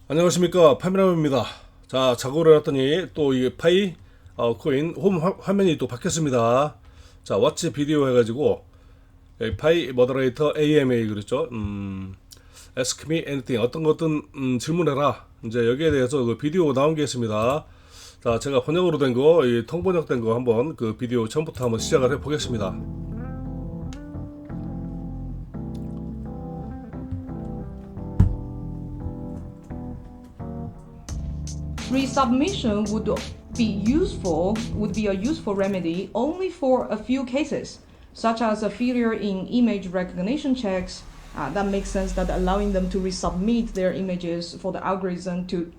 안녕하십니까, 파미남입니다. 자, 작업을 해놨더니 또 이게 코인 홈 화면이 또 바뀌었습니다. 자, 왓츠 비디오 해가지고 파이 모더레이터 AMA 그랬죠. Ask me anything, 어떤 것든 질문해라. 이제 여기에 대해서 그 비디오 나온 게 있습니다. 자, 제가 번역으로 된 거, 이 통번역된 거 한번 그 비디오 처음부터 한번 시작을 해보겠습니다. Resubmission would be a useful remedy only for a few cases, such as a failure in image recognition checks. That makes sense, that allowing them to resubmit their images for the algorithm to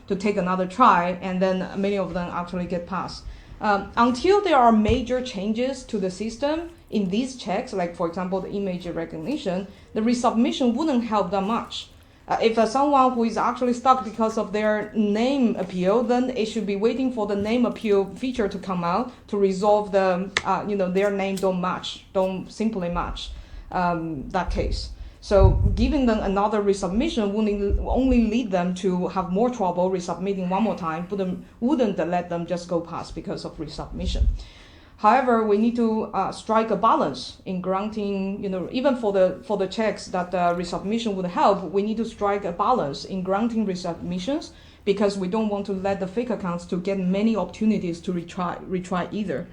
to take another try, and then many of them actually get passed. Until there are major changes to the system in these checks, like for example the image recognition, the resubmission wouldn't help that much. If someone who is actually stuck because of their name appeal, then it should be waiting for the name appeal feature to come out to resolve the, their name don't simply match that case. So giving them another resubmission wouldn't only lead them to have more trouble resubmitting one more time, wouldn't let them just go past because of resubmission. However, we need to strike a balance in granting, even for the checks that resubmission would help, we need to strike a balance in granting resubmissions because we don't want to let the fake accounts to get many opportunities to retry either.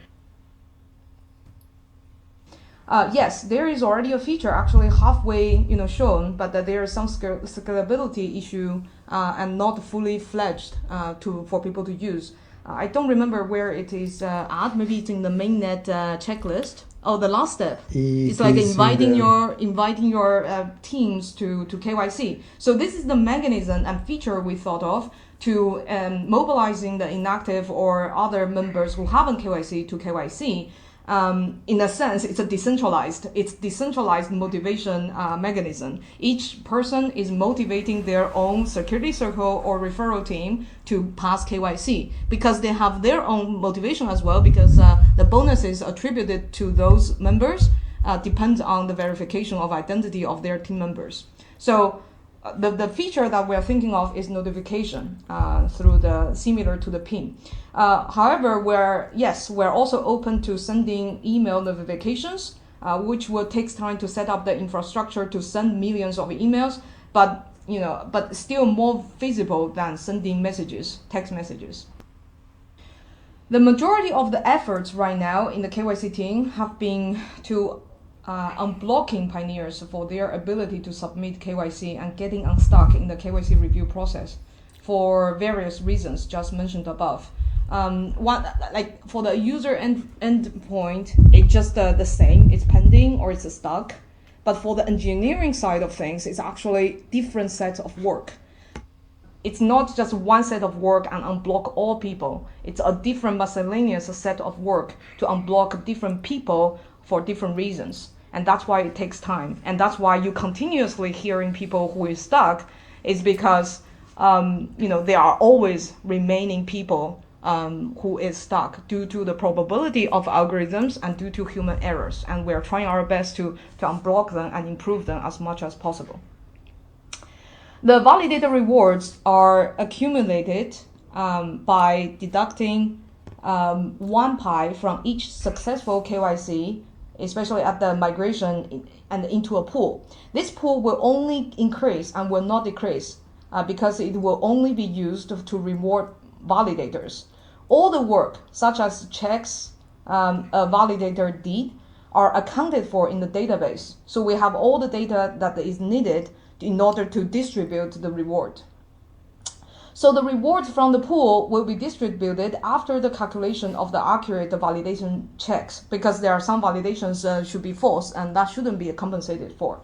Yes, there is already a feature actually halfway, shown, but there is some scalability issue and not fully fledged for people to use. I don't remember where it is at. Maybe it's in the mainnet checklist. Oh, the last step. It's like inviting your teams to KYC. So this is the mechanism and feature we thought of to mobilizing the inactive or other members who haven't KYC to KYC. In a sense, it's decentralized motivation mechanism. Each person is motivating their own security circle or referral team to pass KYC because they have their own motivation as well, because the bonuses attributed to those members depend on the verification of identity of their team members. So the feature that we're thinking of is notification through similar to the PIN. However, we're also open to sending email notifications, which will take time to set up the infrastructure to send millions of emails, but still more feasible than sending text messages. The majority of the efforts right now in the KYC team have been to unblocking pioneers for their ability to submit KYC and getting unstuck in the KYC review process for various reasons just mentioned above. For the user endpoint, it's just the same, it's pending or it's stuck. But for the engineering side of things, it's actually different sets of work. It's not just one set of work and unblock all people. It's a different miscellaneous set of work to unblock different people for different reasons. And that's why it takes time. And that's why you continuously hearing people who is stuck is because, there are always remaining people who is stuck due to the probability of algorithms and due to human errors. And we're trying our best to unblock them and improve them as much as possible. The validator rewards are accumulated by deducting 1 pi from each successful KYC, especially at the migration and into a pool. This pool will only increase and will not decrease because it will only be used to reward validators. All the work, such as checks a validator did, are accounted for in the database. So we have all the data that is needed in order to distribute the reward. So the rewards from the pool will be distributed after the calculation of the accurate validation checks, because there are some validations should be false and that shouldn't be compensated for.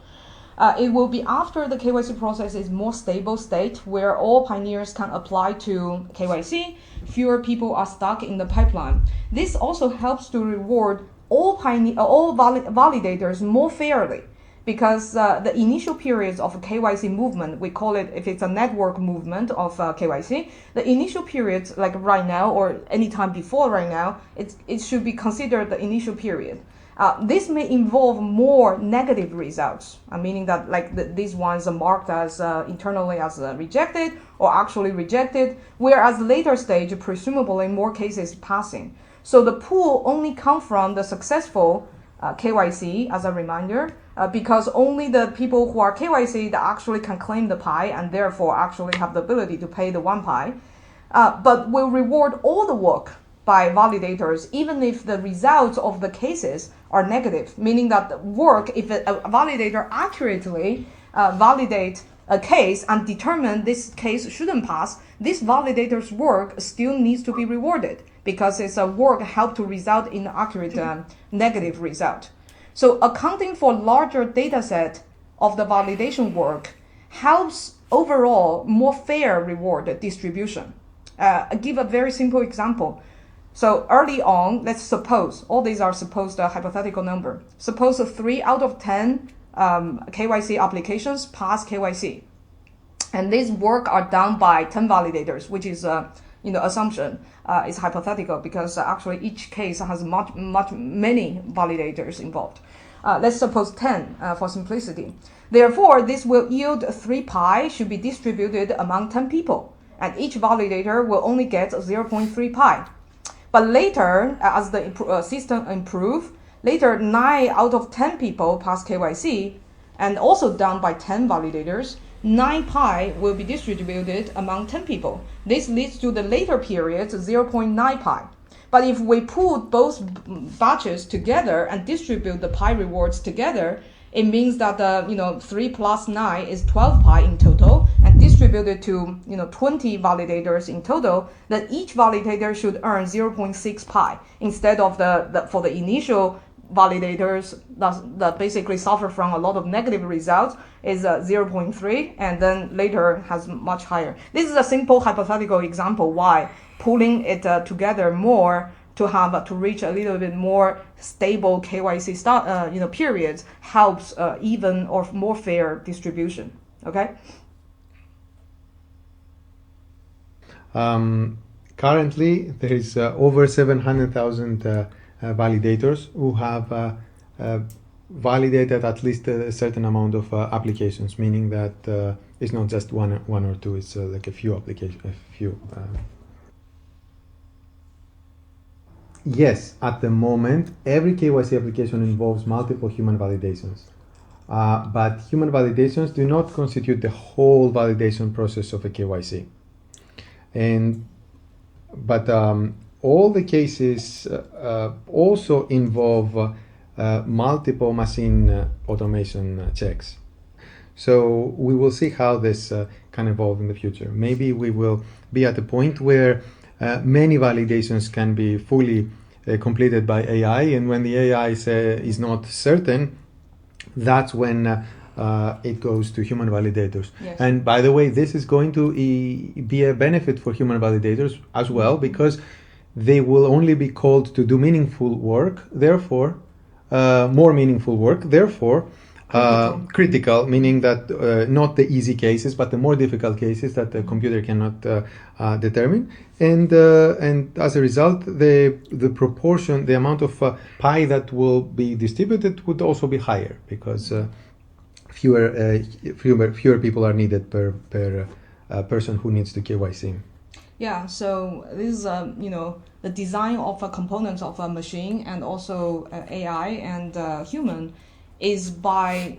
It will be after the KYC process is more stable state where all pioneers can apply to KYC, fewer people are stuck in the pipeline. This also helps to reward all validators more fairly. Because the initial periods of KYC movement, we call it, if it's a network movement of KYC, the initial periods, like right now or any time before right now, it should be considered the initial period. This may involve more negative results, meaning that like these ones are marked as internally as rejected or actually rejected, whereas later stage, presumably in more cases, passing. So the pool only comes from the successful KYC, as a reminder, because only the people who are KYC that actually can claim the Pi and therefore actually have the ability to pay the 1 Pi, but will reward all the work by validators, even if the results of the cases are negative, meaning that the work, if a validator accurately validate a case and determine this case shouldn't pass, this validator's work still needs to be rewarded because its work helped to result in accurate negative result. So accounting for larger data set of the validation work helps overall more fair reward distribution. I'll give a very simple example. So early on, let's suppose, all these are supposed hypothetical number. Suppose 3 out of 10 KYC applications pass KYC. And these work are done by 10 validators, which is assumption is hypothetical because actually each case has many validators involved. Let's suppose 10 for simplicity. Therefore, this will yield 3 pi should be distributed among 10 people, and each validator will only get 0.3 pi. But later, as the system improve, later 9 out of 10 people pass KYC, and also done by 10 validators, 9 pi will be distributed among 10 people. This leads to the later periods 0.9 pi. But if we put both batches together and distribute the pi rewards together, it means that 3 plus 9 is 12 pi in total, and distributed to 20 validators in total, then each validator should earn 0.6 pi instead of for the initial validators that basically suffer from a lot of negative results is 0.3, and then later has much higher. This is a simple hypothetical example why pulling it together more to reach a little bit more stable KYC periods helps even or more fair distribution. Okay. Currently, there is over 700,000 validators who have validated at least a certain amount of applications, meaning that it's not just one or two; it's like a few applications, Yes, at the moment, every KYC application involves multiple human validations. But human validations do not constitute the whole validation process of a KYC. But all the cases also involve multiple machine automation checks. So we will see how this can evolve in the future. Maybe we will be at a point where many validations can be fully completed by AI, and when the AI is not certain, that's when it goes to human validators. Yes. And by the way, this is going to be a benefit for human validators as well, because they will only be called to do meaningful work, therefore more meaningful work, therefore critical, meaning that not the easy cases, but the more difficult cases that the computer cannot determine, and as a result, the proportion, the amount of pi that will be distributed would also be higher, because fewer people are needed per person who needs the KYC. Yeah, so this is the design of a component of a machine and also AI and human is by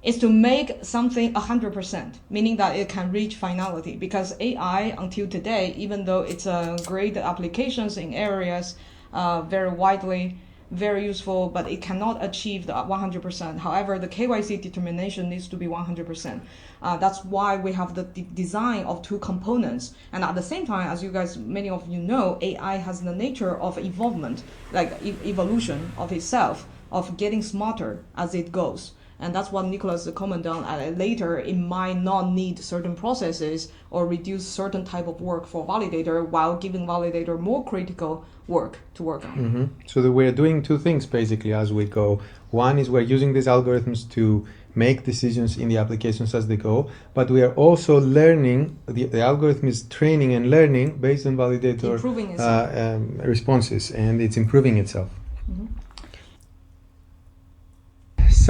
it's to make something 100%, meaning that it can reach finality. Because AI until today, even though it's a great applications in areas very widely, very useful, but it cannot achieve the 100%. However, the KYC determination needs to be 100%. That's why we have the design of two components. And at the same time, as you guys, many of you know, AI has the nature of evolvement, like evolution of itself, of getting smarter as it goes. And that's what Nicolas commented on. Later, it might not need certain processes or reduce certain type of work for validator, while giving validator more critical work to work on. Mm-hmm. So we're doing two things basically as we go. One is we're using these algorithms to make decisions in the applications as they go, but we are also learning, the algorithm is training and learning based on validator Improving itself. Responses, and it's improving itself. Mm-hmm.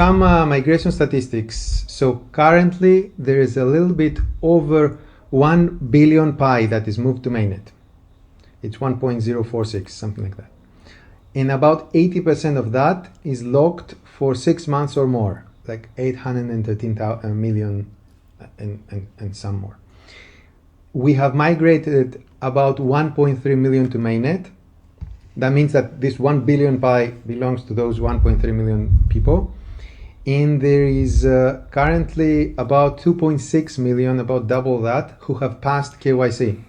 some migration statistics. So currently there is a little bit over 1 billion Pi that is moved to mainnet. It's 1.046, something like that. And about 80% of that is locked for 6 months or more, like 813 million and some more. We have migrated about 1.3 million to mainnet. That means that this 1 billion Pi belongs to those 1.3 million people. And there is currently about 2.6 million, about double that, who have passed KYC.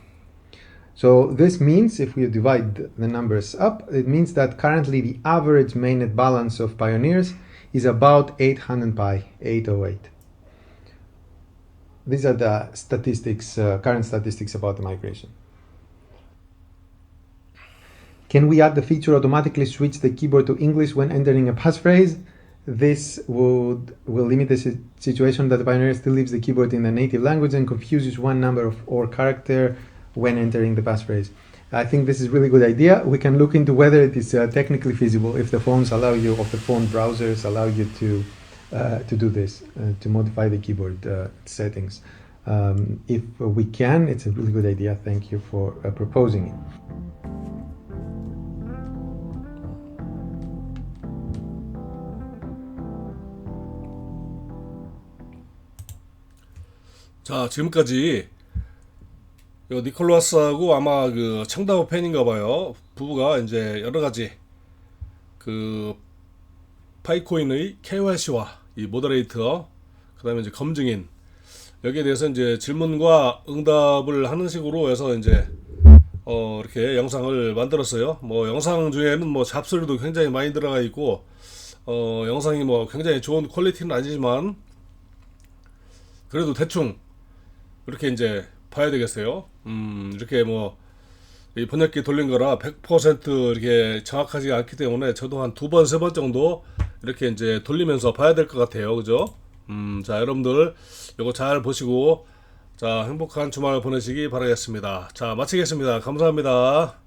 So this means, if we divide the numbers up, it means that currently the average mainnet balance of pioneers is about 800 Pi, 808. These are the statistics, current statistics about the migration. Can we add the feature automatically switch the keyboard to English when entering a passphrase? This will limit the situation that the pioneer still leaves the keyboard in the native language and confuses one number or character when entering the passphrase. I think this is a really good idea. We can look into whether it is technically feasible if the phones allow you, or the phone browsers allow you to do this, to modify the keyboard settings. If we can, it's a really good idea. Thank you for proposing it. 자, 지금까지 니콜라스하고 아마 그 청다오 팬인가 봐요. 부부가 이제 여러 가지 그 파이코인의 KYC와 이 모더레이터, 그다음에 이제 검증인, 여기에 대해서 이제 질문과 응답을 하는 식으로 해서 이제 이렇게 영상을 만들었어요. 뭐 영상 중에는 뭐 잡소리도 굉장히 많이 들어가 있고 영상이 뭐 굉장히 좋은 퀄리티는 아니지만 그래도 대충 이렇게 이제 봐야 되겠어요. 이렇게 뭐 이 번역기 돌린 거라 100% 이렇게 정확하지 않기 때문에 저도 한 2번, 3번 정도 이렇게 이제 돌리면서 봐야 될 것 같아요. 그죠? 자, 여러분들 요거 잘 보시고 자, 행복한 주말 보내시기 바라겠습니다. 자, 마치겠습니다. 감사합니다.